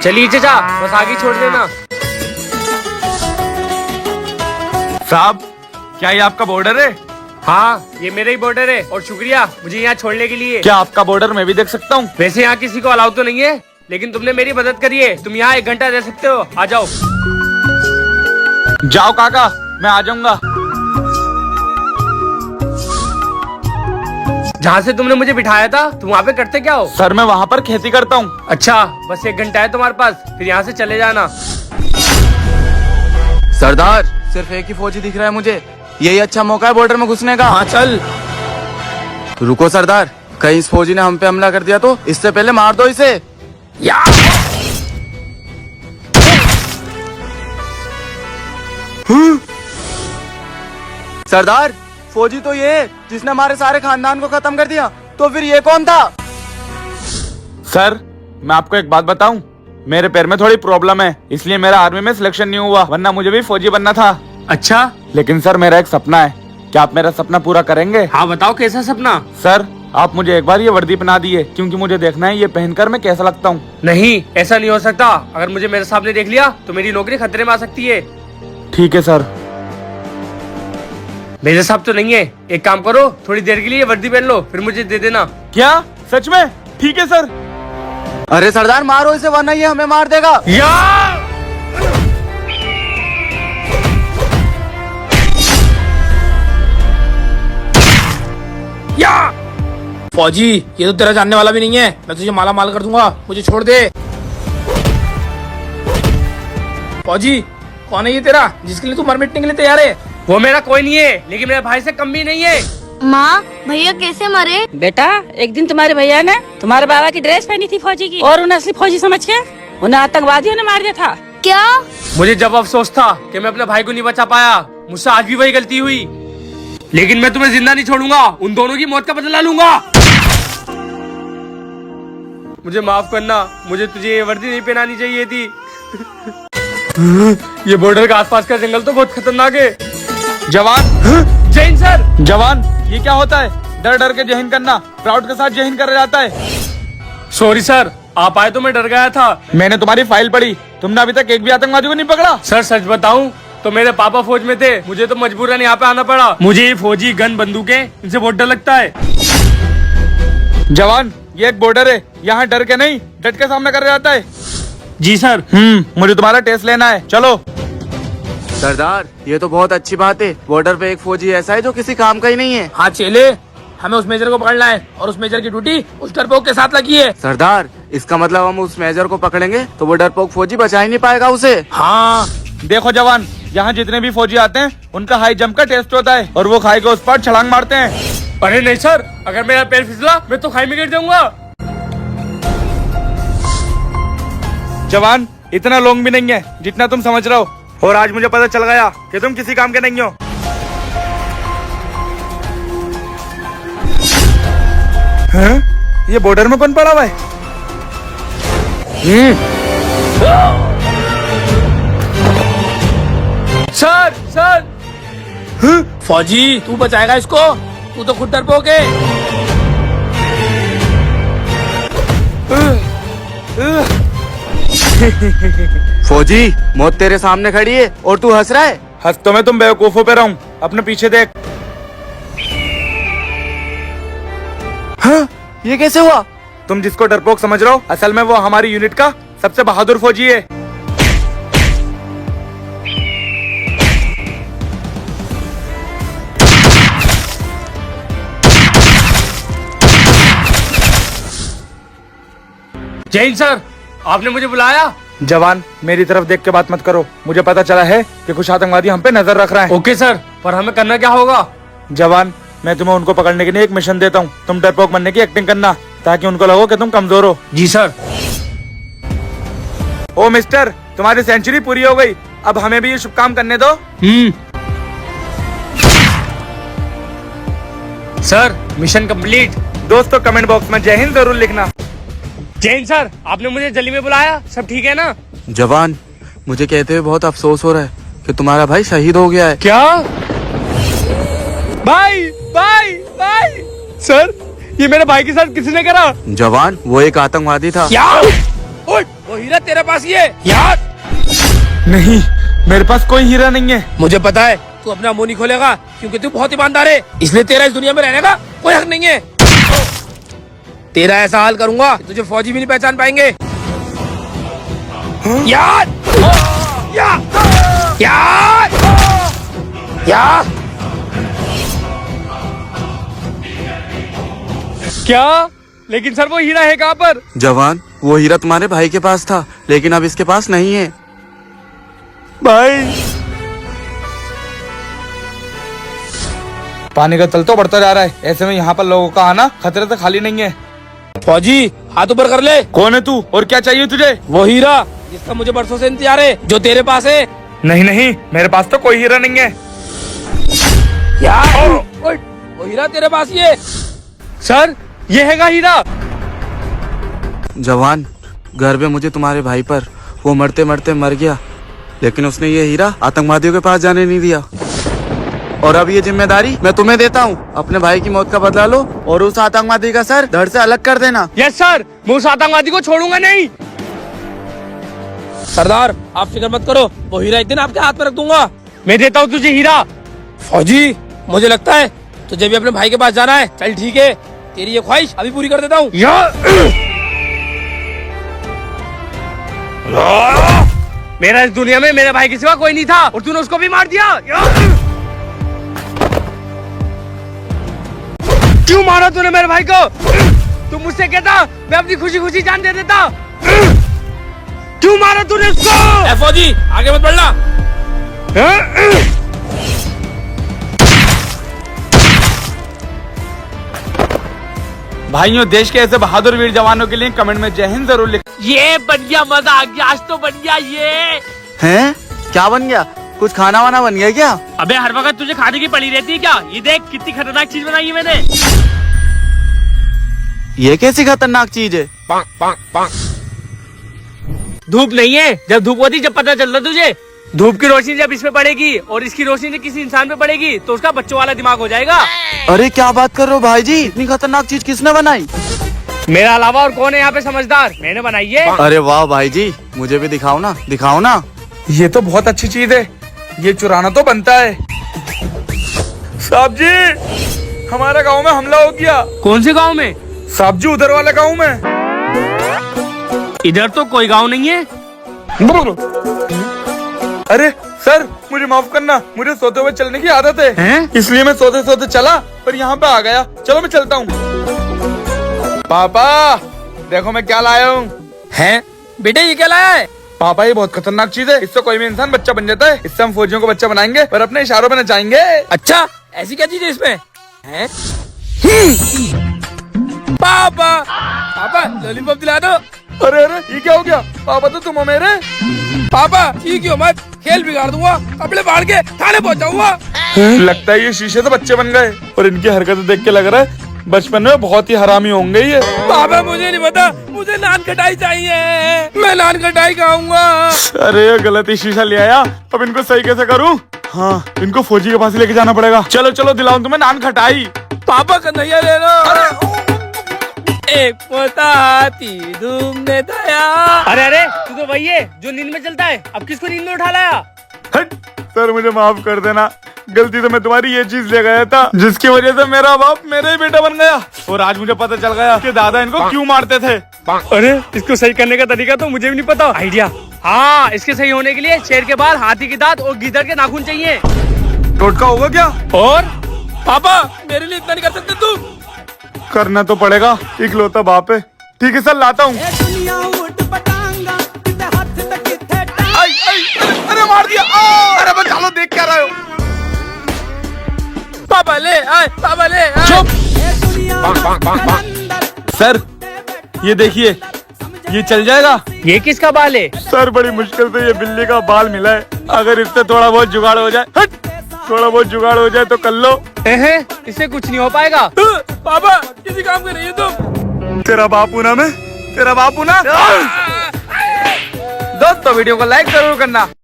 चलिए चाचा, बस आगे छोड़ देना। साहब, क्या ये आपका बॉर्डर है? हाँ, ये मेरा ही बॉर्डर है और शुक्रिया मुझे यहाँ छोड़ने के लिए। क्या आपका बॉर्डर मैं भी देख सकता हूँ? वैसे यहाँ किसी को अलाउ तो नहीं है, लेकिन तुमने मेरी मदद करी है, तुम यहाँ 1 घंटा रह सकते हो। आ जाओ। जाओ काका, मैं आ जाऊंगा। जहाँ से तुमने मुझे बिठाया था, तुम वहाँ पे करते क्या हो? सर मैं वहाँ पर खेती करता हूँ। अच्छा, बस 1 घंटा है तुम्हारे पास, फिर यहाँ से चले जाना। सरदार, सिर्फ एक ही फौजी दिख रहा है मुझे। यही अच्छा मौका है बॉर्डर में घुसने का। हाँ चल। रुको सरदार, कहीं इस फौजी ने हम पे हमला कर दिया तो इससे पहले मार दो इसे। या! सरदार, फौजी तो ये है जिसने हमारे सारे खानदान को खत्म कर दिया। तो फिर ये कौन था? सर मैं आपको एक बात बताऊं, मेरे पैर में थोड़ी प्रॉब्लम है, इसलिए मेरा आर्मी में सिलेक्शन नहीं हुआ, वरना मुझे भी फौजी बनना था। अच्छा, लेकिन सर मेरा एक सपना है, क्या आप मेरा सपना पूरा करेंगे? हाँ बताओ कैसा सपना? सर आप मुझे एक बार ये वर्दी पहना दिए, क्योंकि मुझे देखना है ये पहनकर मैं कैसा लगता हूँ। नहीं, ऐसा नहीं हो सकता। अगर मुझे मेरे सामने देख लिया तो मेरी नौकरी खतरे में आ सकती है। ठीक है सर। मेरे साथ तो नहीं है, एक काम करो, थोड़ी देर के लिए वर्दी पहन लो, फिर मुझे दे देना। क्या सच में? ठीक है सर। अरे सरदार मारो इसे, वरना ये हमें मार देगा। फौजी, ये तो तेरा जानने वाला भी नहीं है, मैं तुझे माला माल कर दूंगा, मुझे छोड़ दे। फौजी, कौन है ये तेरा जिसके लिए तू मर मिटने के लिए तैयार है? वो मेरा कोई नहीं है, लेकिन मेरे भाई से कम भी नहीं है। माँ, भैया कैसे मरे? बेटा, एक दिन तुम्हारे भैया ने तुम्हारे बाबा की ड्रेस पहनी थी फौजी की, और उन्हें असली फौजी समझ के उन्हें आतंकवादियों ने मार दिया था। क्या? मुझे जब अफसोस था कि मैं अपने भाई को नहीं बचा पाया, मुझसे आज भी वही गलती हुई, लेकिन मैं तुम्हें जिंदा नहीं छोड़ूंगा, उन दोनों की मौत का बदला लूंगा। मुझे माफ करना, मुझे तुझे ये वर्दी नहीं पहनानी चाहिए थी। ये बॉर्डर का आसपास का जंगल तो बहुत खतरनाक है। जवान, जय हिंद सर। जवान ये क्या होता है? डर डर के जय हिंद करना प्राउड के साथ जय हिंद करा जाता है। सॉरी सर, आप आए तो मैं डर गया था। मैंने तुम्हारी फाइल पढ़ी, तुमने अभी तक एक भी आतंकवादी को नहीं पकड़ा। सर सच बताऊं तो मेरे पापा फौज में थे, मुझे तो मजबूरन यहाँ पे आना पड़ा। मुझे ये फौजी गन बंदूकें इनसे बहुत डर लगता है। जवान ये एक बॉर्डर है, यहाँ डर के नहीं डट के सामना करा जाता है। जी सर। मुझे तुम्हारा टेस्ट लेना है, चलो। सरदार, ये तो बहुत अच्छी बात है, बॉर्डर पे एक फौजी ऐसा है जो किसी काम का ही नहीं है। हाँ चेले, हमें उस मेजर को पकड़ना है और उस मेजर की ड्यूटी उस डरपोक के साथ लगी है। सरदार, इसका मतलब हम उस मेजर को पकड़ेंगे तो वो डरपोक फौजी बचा ही नहीं पाएगा उसे। हाँ देखो जवान, यहाँ जितने भी फौजी आते हैं उनका हाई जंप का टेस्ट होता है और वो खाई के उस पर छलांग मारते हैं। अरे नहीं सर, अगर मेरा पैर फिसला मैं तो खाई में गिर जाऊंगा। जवान इतना लॉन्ग भी नहीं है जितना तुम समझ रहे हो, और आज मुझे पता चल गया कि तुम किसी काम के नहीं हो। हैं? ये बॉर्डर में कौन पड़ा हुआ है? Sir sir. फौजी, तू बचाएगा इसको, तू तो खुद डरपोक है। फौजी, मौत तेरे सामने खड़ी है और तू हंस रहा है। हंस तो मैं तुम बेवकूफों पे रहूं, अपने पीछे देख। हाँ, ये कैसे हुआ? तुम जिसको डरपोक समझ रहे हो, असल में वो हमारी यूनिट का सबसे बहादुर फौजी है। जय हिंद सर, आपने मुझे बुलाया? जवान मेरी तरफ देख के बात मत करो, मुझे पता चला है कि कुछ आतंकवादी हम पे नजर रख रहे हैं। ओके सर, पर हमें करना क्या होगा? जवान मैं तुम्हें उनको पकड़ने के लिए एक मिशन देता हूँ, तुम डरपोक बनने की एक्टिंग करना ताकि उनको लगो कि तुम कमजोर हो। जी सर। ओ मिस्टर, तुम्हारी सेंचुरी पूरी हो गई, अब हमें भी ये शुभ काम करने दो। Sir mission complete. दोस्तों कमेंट बॉक्स में जय हिंद जरूर लिखना। जय हिंद सर, आपने मुझे जल्दी में बुलाया, सब ठीक है ना? जवान, मुझे कहते हुए बहुत अफसोस हो रहा है कि तुम्हारा भाई शहीद हो गया है। क्या? भाई भाई भाई सर, ये मेरे भाई के साथ किसने करा? जवान, वो एक आतंकवादी था। क्या? ओए, वो हीरा तेरे पास ही है यार। नहीं, मेरे पास कोई हीरा नहीं है। मुझे पता है तू अपना मुंह नहीं खोलेगा क्योंकि तू बहुत ईमानदार है, इसलिए तेरा इस दुनिया में रहने का कोई हक नहीं है। तेरा ऐसा हाल करूंगा कि तुझे फौजी भी नहीं पहचान पाएंगे। यार यार यार यार क्या? लेकिन सर वो हीरा है कहाँ पर? जवान, वो हीरा तुम्हारे भाई के पास था, लेकिन अब इसके पास नहीं है। भाई, पानी का तल तो बढ़ता जा रहा है, ऐसे में यहाँ पर लोगों का आना खतरे से खाली नहीं है। फौजी हाथ ऊपर कर ले। कौन है तू और क्या चाहिए तुझे? वो हीरा जिसका मुझे बरसों से इंतजार है, जो तेरे पास है। नहीं नहीं, मेरे पास तो कोई हीरा नहीं है। यार वो हीरा तेरे पास ही है। सर ये हैगा हीरा। जवान, घर में मुझे तुम्हारे भाई पर वो मरते मरते मर गया, लेकिन उसने ये हीरा आतंकवादियों के पास जाने नहीं दिया। और अब ये जिम्मेदारी मैं तुम्हें देता हूँ। अपने भाई की मौत का बदला लो और उस आतंकवादी का सर धड़ से अलग कर देना। यस सर, मैं उस आतंकवादी को छोड़ूंगा नहीं। सरदार आप फिक्र मत करो, वो हीरा एक दिन आपके हाथ में रख दूंगा। मैं देता हूँ तुझे हीरा। फौजी मुझे लगता है तुझे भी अपने भाई के पास जाना है। चल ठीक है, तेरी ये ख्वाहिश अभी पूरी कर देता हूँ। मेरा इस दुनिया में मेरे भाई के सिवा कोई नहीं था और तूने उसको भी मार दिया। क्यों मारा तूने मेरे भाई को? तू मुझसे कहता मैं अपनी खुशी खुशी जान दे देता। क्यों मारा तूने उसको? ए फौजी आगे मत बढ़ना। भाइयों, देश के ऐसे बहादुर वीर जवानों के लिए कमेंट में जय हिंद जरूर लिख। ये बन गया, मजा आ गया, आज तो बन गया। ये हैं? क्या बन गया? कुछ खाना वाना बन गया क्या? अबे हर वक्त तुझे खाने की पड़ी रहती है क्या? ये देख कितनी खतरनाक चीज बनाई है मैंने। ये कैसी खतरनाक चीज है? धूप नहीं है, जब धूप होती जब पता चलता तुझे। धूप की रोशनी जब इस पे पड़ेगी और इसकी रोशनी जब किसी इंसान पे पड़ेगी तो उसका बच्चों वाला दिमाग हो जाएगा। अरे क्या बात कर रहे हो भाई जी? इतनी खतरनाक चीज किसने बनाई? मेरा अलावा और कौन है यहाँ पे समझदार? मैंने बनाई है। अरे वाह भाई जी, मुझे भी दिखाओ ना, दिखाओ ना। ये तो बहुत अच्छी चीज है, ये चुराना तो बनता है। साहब जी, हमारे गांव में हमला हो गया। कौन से गांव में? साहब जी, उधर वाले गांव में। इधर तो कोई गांव नहीं है। अरे सर, मुझे माफ करना, मुझे सोते हुए चलने की आदत है, हैं? इसलिए मैं सोते सोते चला पर यहाँ पे आ गया। चलो मैं चलता हूँ। पापा देखो मैं क्या लाया हूँ। हैं बेटे ये क्या लाया है? पापा ये बहुत खतरनाक चीज है, इससे कोई भी इंसान बच्चा बन जाता है। इससे हम फौजियों को बच्चा बनाएंगे और अपने इशारों में नचाएंगे। अच्छा ऐसी क्या चीज है इसमें? हैं? पापा पापा लॉलीपॉप दिला दो। अरे अरे ये क्या हो गया? पापा तो तुम हो मेरे। पापा ठीक क्यों मत, खेल बिगाड़ दूंगा, कपड़े फाड़ के थाने पहुंचाऊंगा। लगता है ये शीशे से बच्चे बन गए और इनकी हरकतें देख के लग रहा है बचपन में बहुत ही हरामी होंगे ये। पापा मुझे नहीं पता, मुझे नान खटाई चाहिए, मैं नान खटाई खाऊंगा। अरे गलत ही शीशा ले आया, अब इनको सही कैसे करूं? हाँ, इनको फौजी के पास लेके जाना पड़ेगा। चलो चलो दिलाऊं तुम्हें नान खटाई। पापा कन्हैया ले लो। एक पोता हाथी घूमने दया। अरे अरे तू तो वही है जो नींद में चलता है। अब किसको नींद में उठा लाया? हट, सर मुझे माफ कर देना, गलती से मैं तुम्हारी ये चीज ले गया था जिसकी वजह से मेरा बाप मेरा ही बेटा बन गया और आज मुझे पता चल गया कि दादा इनको क्यों मारते थे। अरे इसको सही करने का तरीका तो मुझे भी नहीं पता। आइडिया, हाँ, इसके सही होने के लिए शेर के बाल, हाथी की दांत और गीदड़ के नाखून चाहिए। टोटका होगा क्या? और पापा मेरे लिए इतना नहीं कर सकते तू? करना तो पड़ेगा, इकलौता बाप है। ठीक है सर, लाता हूँ। अरे मार दिया। अरे बचा लो, देख क्या रहे हो? पापा ले आए, पापा ले आए। चुप। सर ये देखिए, ये चल जाएगा। ये किसका बाल है? सर बड़ी मुश्किल से ये बिल्ली का बाल मिला है, अगर इससे थोड़ा बहुत जुगाड़ हो जाए, हट, थोड़ा बहुत जुगाड़ हो जाए तो कर लो। इससे कुछ नहीं हो पाएगा। पापा किसी काम कर रही है तुम? तेरा बापू ना मैं, तेरा बापू ना। दोस्तों वीडियो को लाइक जरूर करना।